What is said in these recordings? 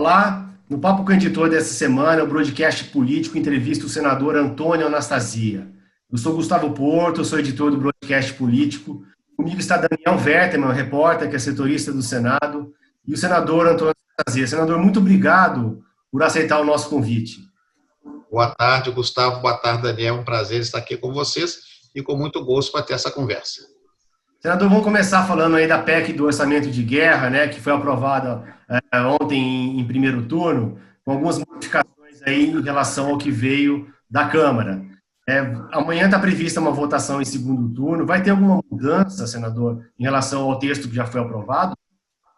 Olá, no Papo com o Editor dessa semana, o broadcast político entrevista o senador Antônio Anastasia. Eu sou Gustavo Porto, eu sou editor do broadcast político. Comigo está Daniel Wertemann, repórter, que é setorista do Senado, e o senador Antônio Anastasia. Senador, muito obrigado por aceitar o nosso convite. Boa tarde, Gustavo. Boa tarde, Daniel. É um prazer estar aqui com vocês e com muito gosto para ter essa conversa. Senador, vamos começar falando aí da PEC do orçamento de guerra, né, que foi aprovada ontem em primeiro turno, com algumas modificações aí em relação ao que veio da Câmara. Amanhã está prevista uma votação em segundo turno. Vai ter alguma mudança, senador, em relação ao texto que já foi aprovado?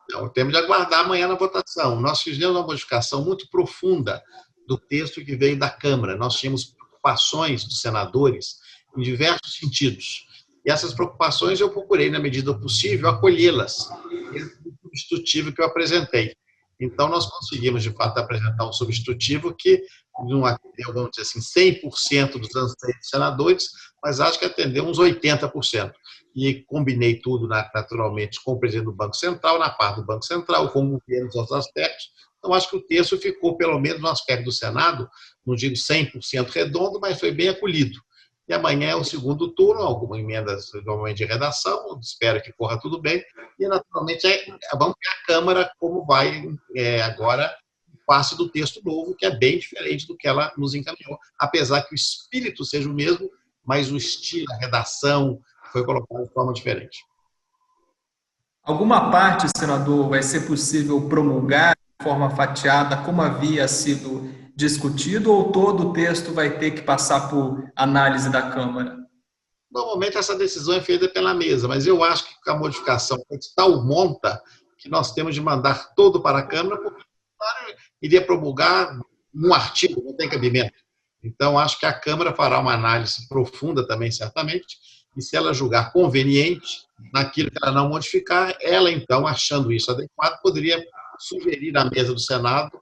Não, temos de aguardar amanhã na votação. Nós fizemos uma modificação muito profunda do texto que veio da Câmara. Nós tínhamos preocupações dos senadores em diversos sentidos. E essas preocupações eu procurei, na medida possível, acolhê-las. Esse substitutivo que eu apresentei. Então, nós conseguimos, de fato, apresentar um substitutivo que não atendeu, vamos dizer assim, 100% dos anseios dos senadores, mas acho que atendeu uns 80%. E combinei tudo, naturalmente, com o presidente do Banco Central, na parte do Banco Central, com o governo nos outros aspectos. Então, acho que o texto ficou, pelo menos no aspecto do Senado, não digo 100% redondo, mas foi bem acolhido. E amanhã é o segundo turno, algumas emendas normalmente de redação, espero que corra tudo bem. E, naturalmente, vamos ver a Câmara como vai agora o passe do texto novo, que é bem diferente do que ela nos encaminhou, apesar que o espírito seja o mesmo, mas o estilo, a redação foi colocado de forma diferente. Alguma parte, senador, vai ser possível promulgar de forma fatiada, como havia sido discutido, ou todo o texto vai ter que passar por análise da Câmara? Normalmente essa decisão é feita pela mesa, mas eu acho que a modificação é de tal monta que nós temos de mandar todo para a Câmara, porque iria promulgar um artigo, não tem cabimento. Então, acho que a Câmara fará uma análise profunda também, certamente, e se ela julgar conveniente naquilo que ela não modificar, ela, então, achando isso adequado, poderia sugerir à mesa do Senado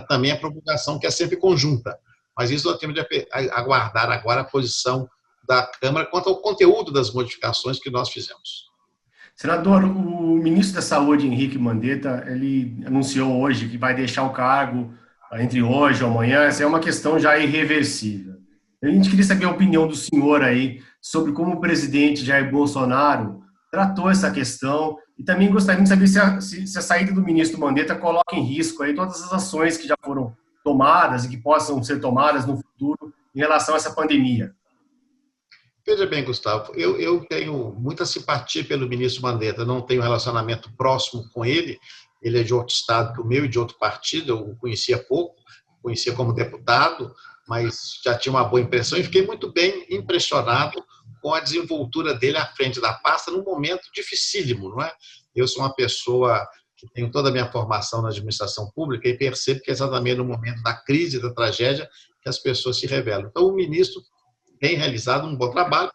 também a promulgação, que é sempre conjunta. Mas isso nós temos de aguardar agora a posição da Câmara quanto ao conteúdo das modificações que nós fizemos. Senador, o ministro da Saúde, Henrique Mandetta, ele anunciou hoje que vai deixar o cargo entre hoje e amanhã. Essa é uma questão já irreversível. A gente queria saber a opinião do senhor aí sobre como o presidente Jair Bolsonaro tratou essa questão e também gostaria de saber se a saída do ministro Mandetta coloca em risco aí todas as ações que já foram tomadas e que possam ser tomadas no futuro em relação a essa pandemia. Veja bem, Gustavo, eu tenho muita simpatia pelo ministro Mandetta, não tenho relacionamento próximo com ele, ele é de outro estado que o meu e de outro partido, eu o conhecia pouco, conhecia como deputado, mas já tinha uma boa impressão e fiquei muito bem impressionado com a desenvoltura dele à frente da pasta num momento dificílimo, não é? Eu sou uma pessoa que tenho toda a minha formação na administração pública e percebo que é exatamente no momento da crise, da tragédia, que as pessoas se revelam. Então, o ministro tem realizado um bom trabalho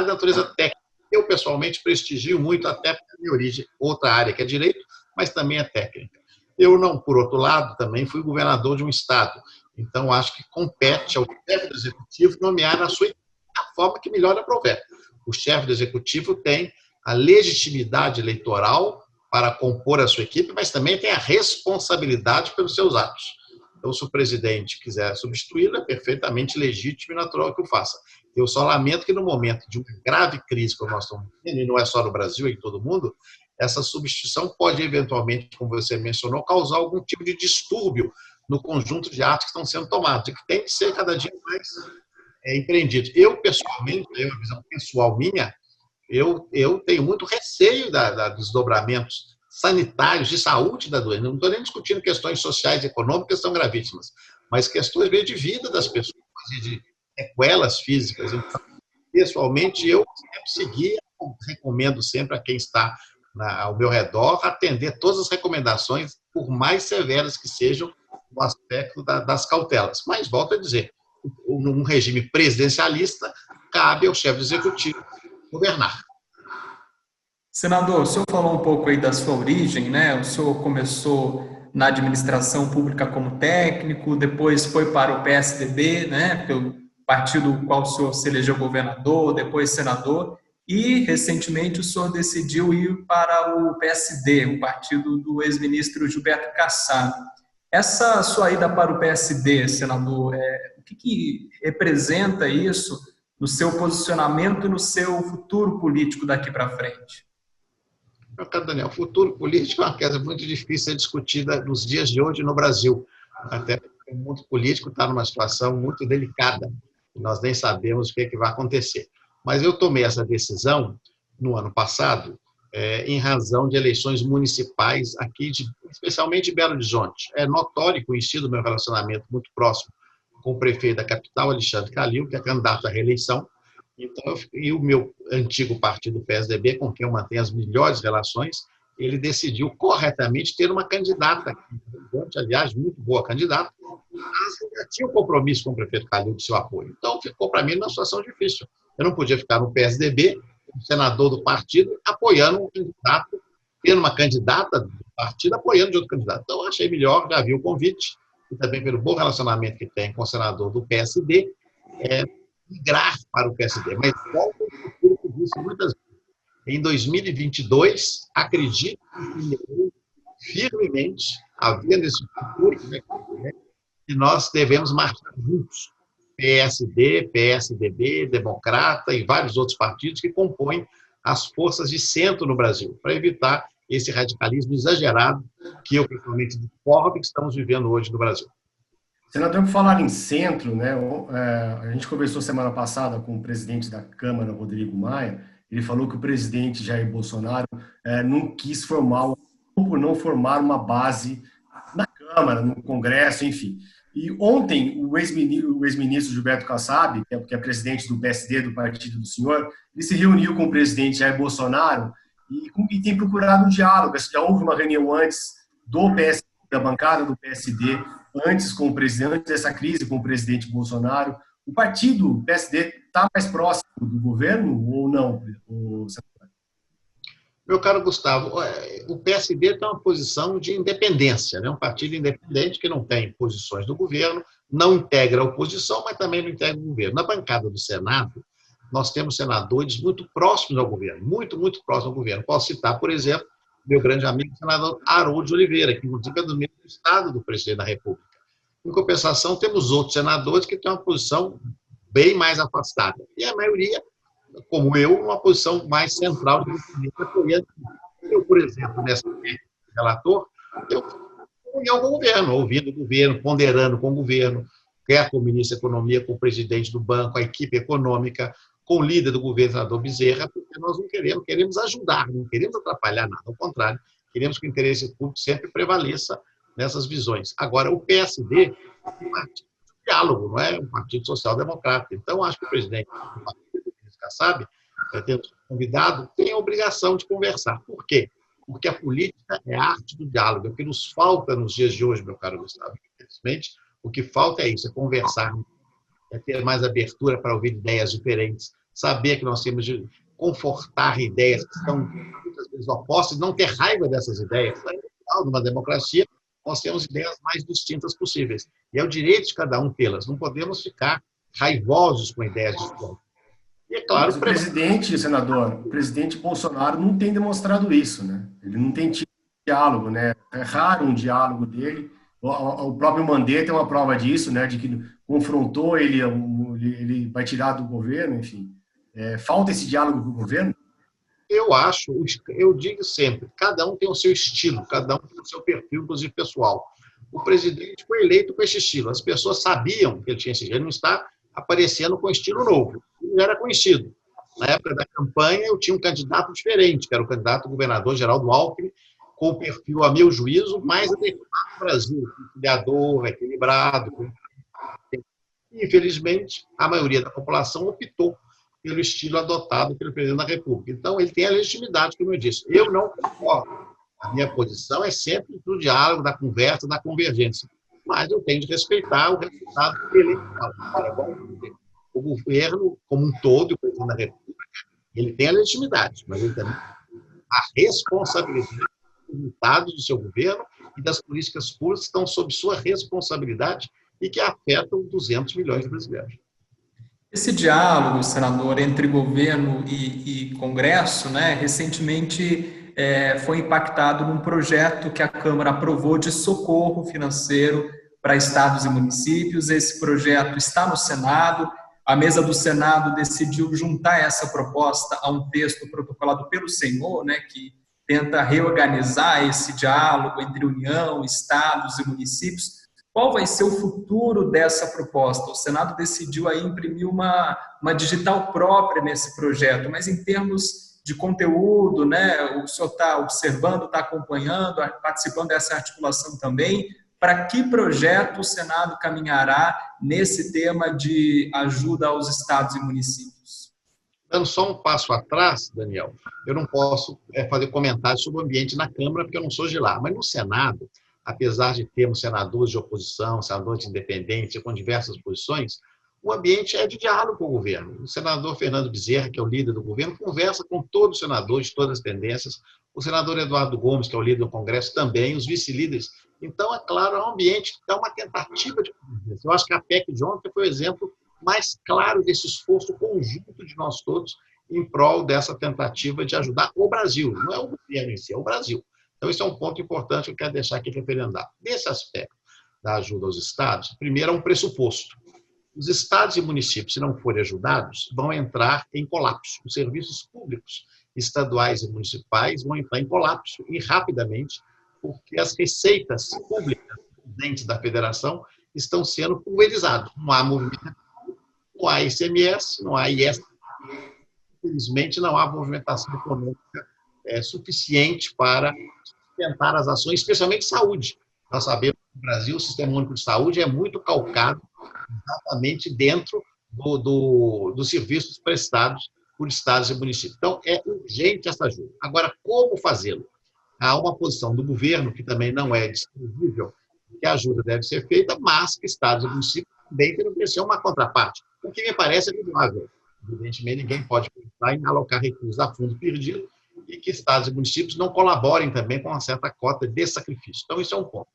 de natureza técnica. Eu, pessoalmente, prestigio muito, até por minha origem, outra área que é direito, mas também é técnica. Eu não, por outro lado, também fui governador de um estado, então acho que compete ao chefe do executivo nomear a sua a forma que melhor aprouver. O chefe do executivo tem a legitimidade eleitoral para compor a sua equipe, mas também tem a responsabilidade pelos seus atos. Então, se o presidente quiser substituí-lo, é perfeitamente legítimo e natural que o faça. Eu só lamento que no momento de uma grave crise como nós estamos vivendo, e não é só no Brasil, é em todo mundo, essa substituição pode eventualmente, como você mencionou, causar algum tipo de distúrbio no conjunto de atos que estão sendo tomados e que tem que ser cada dia mais empreendido. Eu, pessoalmente, é uma visão pessoal minha, eu tenho muito receio dos desdobramentos sanitários, de saúde da doença. Não estou nem discutindo questões sociais e econômicas, que são gravíssimas, mas questões mesmo de vida das pessoas, de sequelas físicas. Então, pessoalmente, eu sempre recomendo sempre a quem está ao meu redor atender todas as recomendações, por mais severas que sejam, no aspecto das cautelas. Mas, volto a dizer, num regime presidencialista, cabe ao chefe do executivo governar. Senador, o senhor falou um pouco aí da sua origem, né? O senhor começou na administração pública como técnico, depois foi para o PSDB, né? Pelo partido do qual o senhor se elegeu governador, depois senador, e recentemente o senhor decidiu ir para o PSD, o partido do ex-ministro Gilberto Kassab. Essa sua ida para o PSD, senador, o que representa isso no seu posicionamento e no seu futuro político daqui para frente? Meu caro Daniel, o futuro político é uma coisa muito difícil de ser discutida nos dias de hoje no Brasil. Até porque o mundo político está numa situação muito delicada. E nós nem sabemos o que vai acontecer. Mas eu tomei essa decisão no ano passado, em razão de eleições municipais aqui, especialmente de Belo Horizonte. É notório, conhecido o meu relacionamento muito próximo com o prefeito da capital, Alexandre Calil, que é candidato à reeleição. Então, e o meu antigo partido, PSDB, com quem eu mantenho as melhores relações, ele decidiu corretamente ter uma candidata, aliás, muito boa candidata, mas já tinha um compromisso com o prefeito Calil de seu apoio. Então, ficou para mim numa situação difícil. Eu não podia ficar no PSDB, senador do partido, apoiando um candidato, tendo uma candidata do partido apoiando de outro candidato. Então, eu achei melhor, já vi o convite, e também pelo bom relacionamento que tem com o senador do PSD, migrar para o PSD. Mas volto ao futuro que eu disse muitas vezes. Em 2022, acredito firmemente, havendo esse futuro, que nós devemos marchar juntos. PSD, PSDB, Democrata e vários outros partidos que compõem as forças de centro no Brasil, para evitar esse radicalismo exagerado que eu, pessoalmente, discordo que estamos vivendo hoje no Brasil. Senador, por falar em centro, né, a gente conversou semana passada com o presidente da Câmara, Rodrigo Maia. Ele falou que o presidente Jair Bolsonaro não quis formar, por não formar uma base na Câmara, no Congresso, enfim. E ontem, o ex-ministro Gilberto Kassab, que é presidente do PSD, do partido do senhor, ele se reuniu com o presidente Jair Bolsonaro e tem procurado um diálogo. Já houve uma reunião antes do PSD, da bancada do PSD, antes dessa crise com o presidente Bolsonaro. O partido, o PSD, está mais próximo do governo ou não? Meu caro Gustavo, o PSD tem uma posição de independência, né? Um partido independente que não tem posições do governo, não integra a oposição, mas também não integra o governo. Na bancada do Senado, nós temos senadores muito próximos ao governo, muito, muito próximos ao governo. Posso citar, por exemplo, meu grande amigo, o senador Haroldo de Oliveira, que inclusive é do mesmo estado do presidente da República. Em compensação, temos outros senadores que têm uma posição bem mais afastada. E a maioria, como eu, uma posição mais central. Eu, por exemplo, nessa relator, eu fui com o governo, ouvindo o governo, ponderando com o governo, quer com o ministro da Economia, com o presidente do banco, a equipe econômica, com o líder do governo, senador Bezerra, porque nós não queremos ajudar, não queremos atrapalhar nada, ao contrário, queremos que o interesse público sempre prevaleça nessas visões. Agora, o PSD é um partido de diálogo, não é um partido social-democrata. Então, acho que o presidente do partido, Kassab, tendo convidado, tem a obrigação de conversar. Por quê? Porque a política é a arte do diálogo. O que nos falta nos dias de hoje, meu caro Gustavo, infelizmente, o que falta é isso, é conversar, é ter mais abertura para ouvir ideias diferentes, saber que nós temos de confortar ideias que estão muitas vezes opostas, não ter raiva dessas ideias. Numa democracia, nós temos ideias mais distintas possíveis. E é o direito de cada um tê-las. Não podemos ficar raivosos com ideias distintas. E é claro, mas o presidente, senador, o presidente Bolsonaro não tem demonstrado isso, né? Ele não tem tido diálogo, né? É raro um diálogo dele. O próprio Mandetta é uma prova disso, né? De que confrontou ele vai tirar do governo, enfim. Falta esse diálogo com o governo? Eu digo sempre, cada um tem o seu estilo, cada um tem o seu perfil, inclusive pessoal. O presidente foi eleito com esse estilo. As pessoas sabiam que ele tinha esse estilo, ele não está aparecendo com estilo novo. Ele já era conhecido. Na época da campanha, eu tinha um candidato diferente, que era o candidato governador Geraldo Alckmin, com o perfil, a meu juízo, mais adequado ao Brasil, conciliador, equilibrado. Infelizmente, a maioria da população optou pelo estilo adotado pelo presidente da República. Então, ele tem a legitimidade, como eu disse. Eu não concordo. A minha posição é sempre do diálogo, da conversa, da convergência. Mas eu tenho de respeitar o resultado eleitoral. O governo, como um todo, o presidente da República, ele tem a legitimidade, mas ele também tem a responsabilidade dos resultados do seu governo e das políticas públicas que estão sob sua responsabilidade e que afetam 200 milhões de brasileiros. Esse diálogo, senador, entre governo e Congresso, né, recentemente foi impactado num projeto que a Câmara aprovou de socorro financeiro para estados e municípios. Esse projeto está no Senado. A mesa do Senado decidiu juntar essa proposta a um texto protocolado pelo Senhor, né, que tenta reorganizar esse diálogo entre União, estados e municípios. Qual vai ser o futuro dessa proposta? O Senado decidiu aí imprimir uma digital própria nesse projeto, mas em termos de conteúdo, né, o senhor está observando, está acompanhando, participando dessa articulação também. Para que projeto o Senado caminhará nesse tema de ajuda aos estados e municípios? Dando só um passo atrás, Daniel, eu não posso fazer comentários sobre o ambiente na Câmara, porque eu não sou de lá, mas no Senado, apesar de termos senadores de oposição, senadores de independência, com diversas posições, o ambiente é de diálogo com o governo. O senador Fernando Bezerra, que é o líder do governo, conversa com todos os senadores de todas as tendências. O senador Eduardo Gomes, que é o líder do Congresso, também, os vice-líderes. Então, é claro, é um ambiente que é uma tentativa de conversa. Eu acho que a PEC de ontem foi o exemplo mais claro desse esforço conjunto de nós todos em prol dessa tentativa de ajudar o Brasil. Não é o governo em si, é o Brasil. Então, esse é um ponto importante que eu quero deixar aqui referendado. Nesse aspecto da ajuda aos estados, primeiro é um pressuposto. Os estados e municípios, se não forem ajudados, vão entrar em colapso. Os serviços públicos estaduais e municipais vão entrar em colapso e rapidamente, porque as receitas públicas dentro da federação estão sendo pulverizadas. Não há movimentação, não há ICMS, não há IS. Infelizmente, não há movimentação econômica suficiente para sustentar as ações, especialmente saúde. Nós sabemos que no Brasil o Sistema Único de Saúde é muito calcado exatamente dentro dos serviços prestados por estados e municípios. Então, é urgente essa ajuda. Agora, como fazê-lo? Há uma posição do governo, que também não é discutível, que a ajuda deve ser feita, mas que estados e municípios também têm que oferecer uma contraparte, o que me parece viável. Evidentemente, ninguém pode pensar em alocar recursos a fundo perdido e que estados e municípios não colaborem também com uma certa cota de sacrifício. Então, isso é um ponto.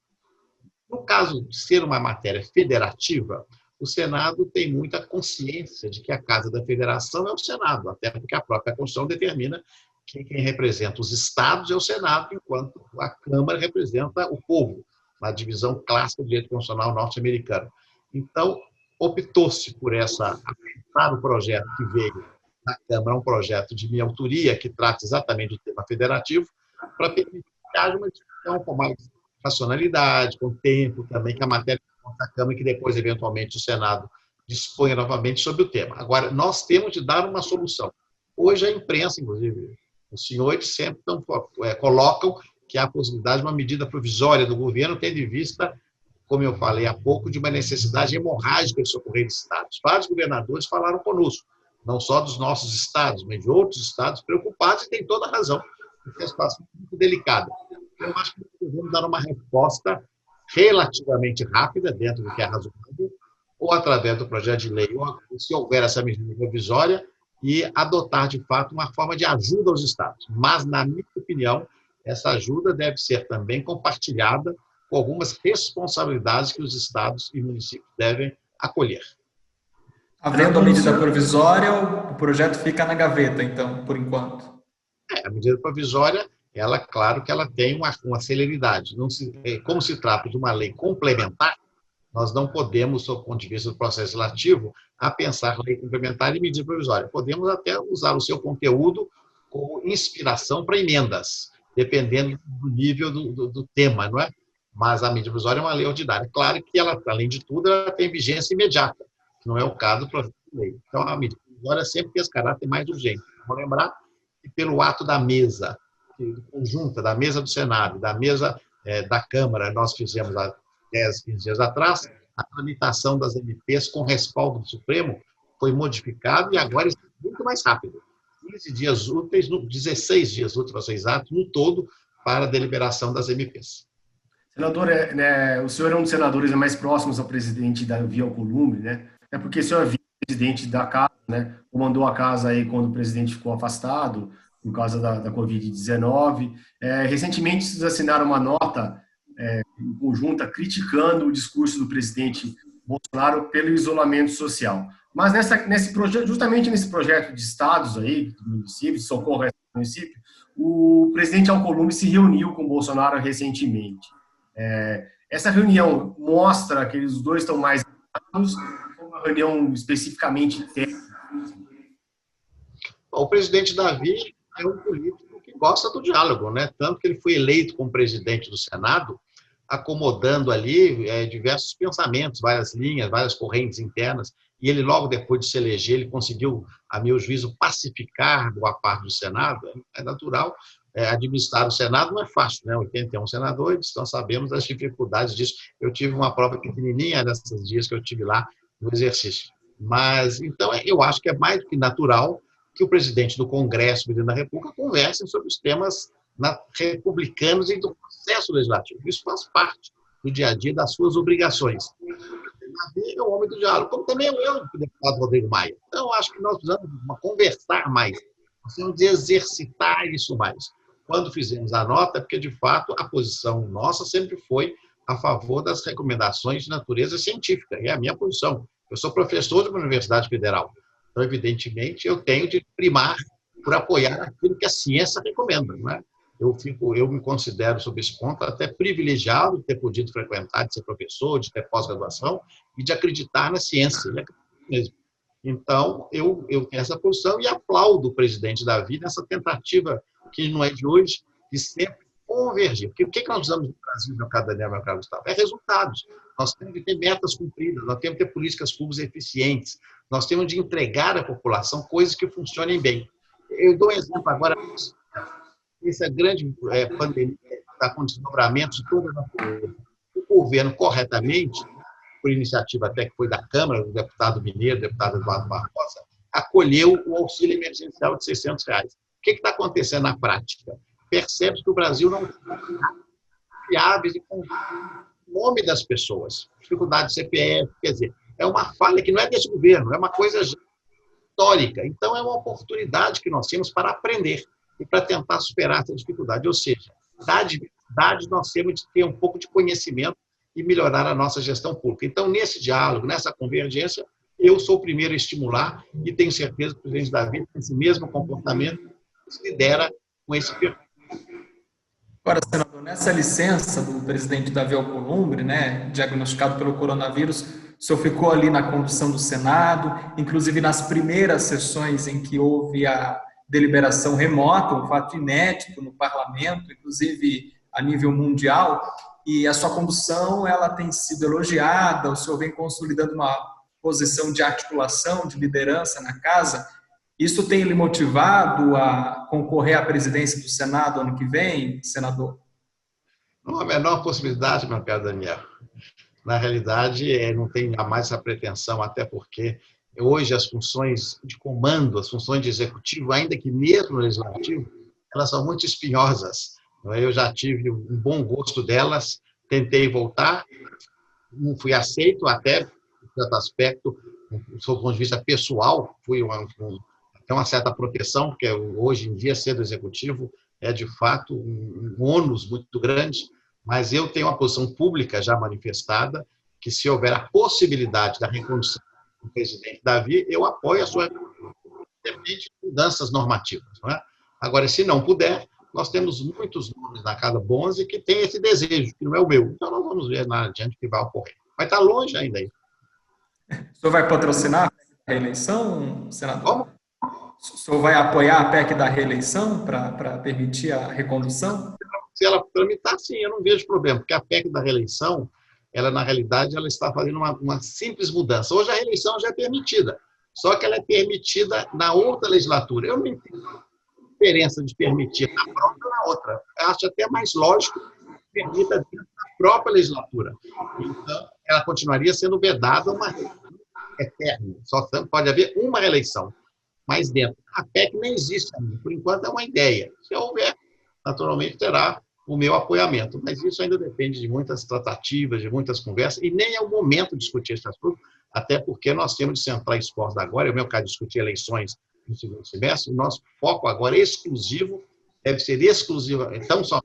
No caso de ser uma matéria federativa, o Senado tem muita consciência de que a Casa da Federação é o Senado, até porque a própria Constituição determina que quem representa os estados é o Senado, enquanto a Câmara representa o povo, na divisão clássica do direito constitucional norte-americano. Então, optou-se por apresentar o projeto que veio da Câmara, um projeto de minha autoria, que trata exatamente do tema federativo, para permitir que haja uma discussão com mais racionalidade, com tempo também, que a matéria da Câmara e que depois, eventualmente, o Senado disponha novamente sobre o tema. Agora, nós temos de dar uma solução. Hoje, a imprensa, inclusive, os senhores sempre colocam que há a possibilidade de uma medida provisória do governo, tendo em vista, como eu falei há pouco, de uma necessidade hemorrágica de socorrer estados. Vários governadores falaram conosco, não só dos nossos estados, mas de outros estados preocupados, e tem toda a razão, porque é uma situação muito delicada. Eu acho que devemos dar uma resposta relativamente rápida, dentro do que é razoável, ou através do projeto de lei, ou se houver essa medida provisória, e adotar, de fato, uma forma de ajuda aos estados. Mas, na minha opinião, essa ajuda deve ser também compartilhada com algumas responsabilidades que os estados e municípios devem acolher. Havendo a medida provisória, o projeto fica na gaveta, então, por enquanto. A medida provisória, ela, claro que ela tem uma celeridade. Como se trata de uma lei complementar, nós não podemos, do ponto de vista do processo legislativo, a pensar lei complementar e medida provisória. Podemos até usar o seu conteúdo como inspiração para emendas, dependendo do nível do tema, não é? Mas a medida provisória é uma lei ordinária. Claro que ela, além de tudo, ela tem vigência imediata, que não é o caso do projeto de lei. Então, a medida provisória sempre tem esse caráter mais urgente. Vou lembrar que, pelo ato da mesa conjunta, da mesa do Senado, da mesa da Câmara, nós fizemos há 10, 15 dias atrás, a tramitação das MPs com respaldo do Supremo foi modificado e agora está muito mais rápido. 15 dias úteis, 16 dias úteis, para ser exato, no todo, para a deliberação das MPs. Senador, o senhor é um dos senadores mais próximos ao presidente Davi Alcolumbre, né? É porque o senhor é vice-presidente da casa, né? Comandou a casa aí quando o presidente ficou afastado, por causa da Covid-19. Recentemente, vocês assinaram uma nota conjunta criticando o discurso do presidente Bolsonaro pelo isolamento social. Mas justamente nesse projeto de estados aí, do município, de socorro ao município, o presidente Alcolumbre se reuniu com o Bolsonaro recentemente. Essa reunião mostra que os dois estão mais ligados, uma reunião especificamente técnica. O presidente Davi é um político que gosta do diálogo, né? Tanto que ele foi eleito como presidente do Senado, acomodando ali diversos pensamentos, várias linhas, várias correntes internas, e ele, logo depois de se eleger, ele conseguiu, a meu juízo, pacificar boa parte do Senado. É natural. Administrar o Senado não é fácil, né? 81 senadores, nós sabemos das dificuldades disso. Eu tive uma prova pequenininha nesses dias que eu tive lá no exercício. Mas, então, eu acho que é mais do que natural que o presidente do Congresso, o presidente da República, conversem sobre os temas republicanos e do processo legislativo. Isso faz parte do dia a dia das suas obrigações. É o homem do diálogo, como também é eu, o deputado Rodrigo Maia. Então, eu acho que nós precisamos conversar mais, precisamos exercitar isso mais. Quando fizemos a nota, porque, de fato, a posição nossa sempre foi a favor das recomendações de natureza científica, e é a minha posição. Eu sou professor de uma universidade federal, então, evidentemente, eu tenho de primar por apoiar aquilo que a ciência recomenda, não é? Eu me considero, sob esse ponto, até privilegiado de ter podido frequentar, de ser professor, de ter pós-graduação e de acreditar na ciência. Mesmo. Então, eu tenho essa posição e aplaudo o presidente Davi nessa tentativa, que não é de hoje, de sempre convergir. Porque o que nós precisamos no Brasil, meu caro Daniel, meu caro Gustavo? É resultados. Nós temos que ter metas cumpridas, nós temos que ter políticas públicas eficientes, nós temos de entregar à população coisas que funcionem bem. Eu dou um exemplo agora. Essa grande pandemia está com desdobramentos de toda a natureza. O governo, corretamente, por iniciativa até que foi da Câmara, do deputado Mineiro, deputado Eduardo Barbosa, acolheu o auxílio emergencial de R$600. O que está acontecendo na prática? Percebe que o Brasil não está fiáveis e com o nome das pessoas. Dificuldade de CPF, quer dizer, é uma falha que não é desse governo, é uma coisa histórica. Então, é uma oportunidade que nós temos para aprender e para tentar superar essa dificuldade. Ou seja, da diversidade, nós temos de ter um pouco de conhecimento e melhorar a nossa gestão pública. Então, nesse diálogo, nessa convergência, eu sou o primeiro a estimular e tenho certeza que o presidente Davi tem esse mesmo comportamento, se lidera com esse perfil. Agora, senador, nessa licença do presidente Davi Alcolumbre, né, diagnosticado pelo coronavírus, o senhor ficou ali na condução do Senado, inclusive nas primeiras sessões em que houve a deliberação remota, um fato inédito no parlamento, inclusive a nível mundial, e a sua condução ela tem sido elogiada, o senhor vem consolidando uma posição de articulação, de liderança na casa. Isso tem lhe motivado a concorrer à presidência do Senado ano que vem, senador? Não há a menor possibilidade, meu caro Daniel. Na realidade, não tem jamais essa pretensão, até porque hoje as funções de comando, as funções de executivo, ainda que mesmo no legislativo, elas são muito espinhosas. Eu já tive um bom gosto delas, tentei voltar, não fui aceito, até, em certo aspecto, do ponto de vista pessoal, fui até uma certa proteção, porque hoje em dia ser do executivo é, de fato, um ônus muito grande, mas eu tenho uma posição pública já manifestada, que se houver a possibilidade da recondução do presidente Davi, eu apoio a sua independente de mudanças normativas. Não é? Agora, se não puder, nós temos muitos nomes na casa bons e que têm esse desejo, que não é o meu. Então, nós vamos ver lá adiante o que vai ocorrer. Vai estar longe ainda aí. O senhor vai patrocinar a reeleição, senador? Como? O senhor vai apoiar a PEC da reeleição para permitir a recondução? Se ela tramitar, sim, eu não vejo problema, porque a PEC da reeleição, ela, na realidade, ela está fazendo uma simples mudança. Hoje a reeleição já é permitida, só que ela é permitida na outra legislatura. Eu não entendo a diferença de permitir na própria ou na outra. Eu acho até mais lógico que permita dentro da própria legislatura. Então, ela continuaria sendo vedada uma eterna. Só pode haver uma reeleição. Mas dentro. A PEC nem existe ainda. Por enquanto, é uma ideia. Se houver, naturalmente, terá o meu apoiamento. Mas isso ainda depende de muitas tratativas, de muitas conversas, e nem é o momento de discutir esse assunto, até porque nós temos de centrar esforços agora, é o meu caso, discutir eleições no segundo semestre, o nosso foco agora é exclusivo, deve ser exclusivo, então, só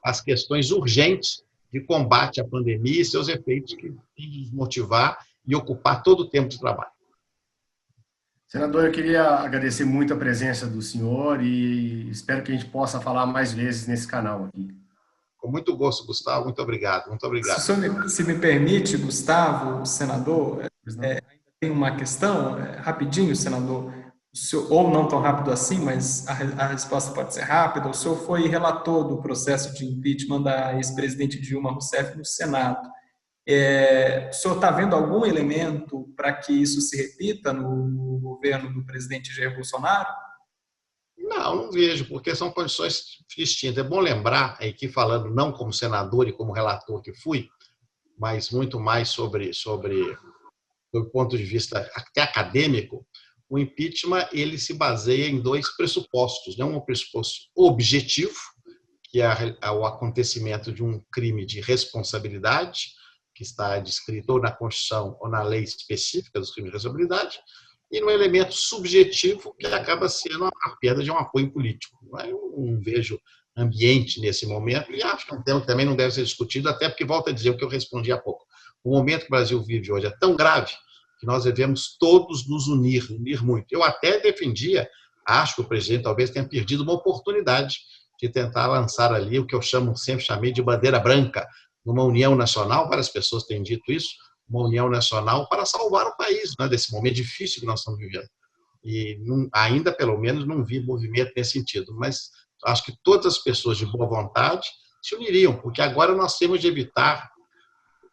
as questões urgentes de combate à pandemia e seus efeitos que tem de nos motivar e ocupar todo o tempo de trabalho. Senador, eu queria agradecer muito a presença do senhor e espero que a gente possa falar mais vezes nesse canal aqui. Com muito gosto, Gustavo. Muito obrigado. Muito Se o obrigado. senhor se me permite, Gustavo, senador, ainda tem uma questão, rapidinho, senador, ou não tão rápido assim, mas a resposta pode ser rápida. O senhor foi relator do processo de impeachment da ex-presidente Dilma Rousseff no Senado. O senhor está vendo algum elemento para que isso se repita no governo do presidente Jair Bolsonaro? Não vejo, porque são condições distintas. É bom lembrar, aqui falando não como senador e como relator que fui, mas muito mais do ponto de vista até acadêmico, o impeachment ele se baseia em dois pressupostos. Um pressuposto objetivo, que é o acontecimento de um crime de responsabilidade, que está descrito ou na Constituição ou na lei específica dos crimes de responsabilidade, e um elemento subjetivo, que acaba sendo a perda de um apoio político. Eu não vejo ambiente nesse momento, e acho que é um tema que também não deve ser discutido, até porque, volto a dizer o que eu respondi há pouco, o momento que o Brasil vive hoje é tão grave que nós devemos todos nos unir muito. Eu até defendia, acho que o presidente talvez tenha perdido uma oportunidade de tentar lançar ali o que eu sempre chamei de bandeira branca, numa união nacional, várias pessoas têm dito isso, uma união nacional para salvar o país, né, desse momento difícil que nós estamos vivendo. E ainda, pelo menos, não vi movimento nesse sentido, mas acho que todas as pessoas de boa vontade se uniriam, porque agora nós temos de evitar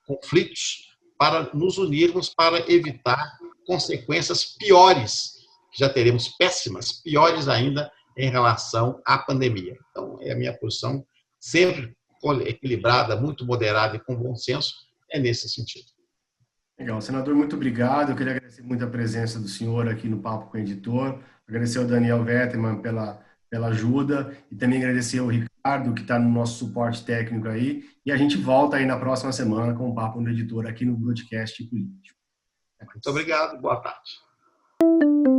conflitos para nos unirmos para evitar consequências piores, que já teremos péssimas, piores ainda em relação à pandemia. Então, é a minha posição, sempre equilibrada, muito moderada e com bom senso, é nesse sentido. Legal. Senador, muito obrigado. Eu queria agradecer muito a presença do senhor aqui no Papo com o Editor, agradecer ao Daniel Vetterman pela ajuda e também agradecer ao Ricardo, que está no nosso suporte técnico aí. E a gente volta aí na próxima semana com o Papo no Editor aqui no Broadcast Político. Muito obrigado. Boa tarde.